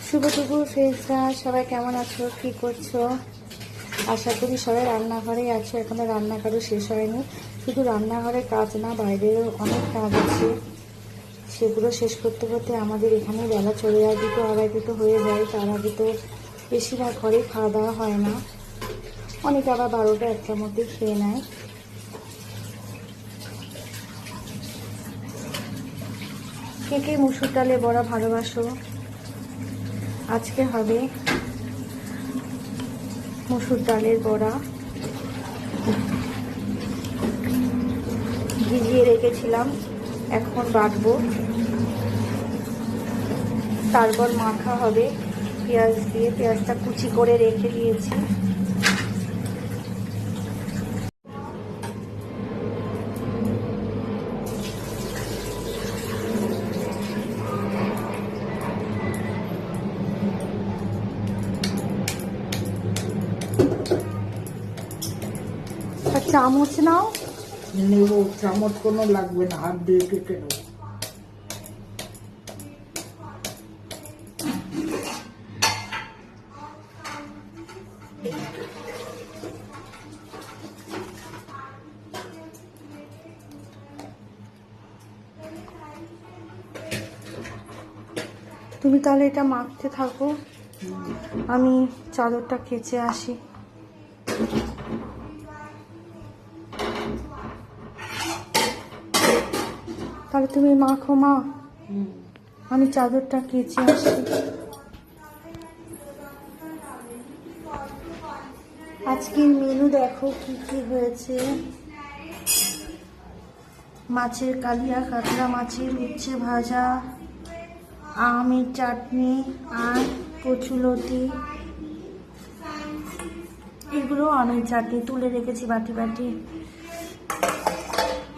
শুভ দুপুর ফ্রেন্ডসরা, সবাই কেমন আছো, কি করছো? আশা করি সবাই রান্নাঘরেই আছো। এখনো রান্নাঘরও শেষ হয়নি। শুধু রান্নাঘরের কাজ না, বাইরেও অনেক কাজ আছে, সেগুলো শেষ করতে করতে আমাদের এখানে বেলা চলে যায়। 2টো 2:30 হয়ে যায়। তার আগে তো বেশিরভাগ ঘরে খাওয়া দাওয়া হয় না, অনেকে আবার 12টা 1টার মধ্যে খেয়ে নেয়। কে কে মুসুর ডালে বড়া ভালোবাসো? আজকে হবে মুসুর ডালের বড়া। ভিজিয়ে রেখেছিলাম, এখন বাটবো, তারপর মাখা হবে পেঁয়াজ দিয়ে। পেঁয়াজটা কুচি করে রেখে দিয়েছি। চামচ নাও। নেব, চামচ কোনো লাগবে না, হাত দিয়ে কেটে নেব। তুমি তাহলে এটা মাখতে থাকো, আমি চাদরটা কেচে আসি। তাহলে তুমি মাখো মা, আমি চাদরটা কেচে আসি। আজকের মেনু দেখো কি কি হয়েছে। মাছের কালিয়া, কাতলা মাছের উচ্ছে ভাজা, আমের চাটনি আর কচুলতি। এগুলো আমের চাটনি তুলে রেখেছি, বাটি বাটি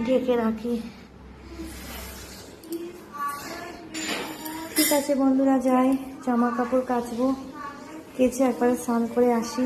ঢেকে রাখি। ঠিক আছে বন্ধুরা, যাই জামা কাপড় কাচবো, কেচে একবারে স্নান করে আসি।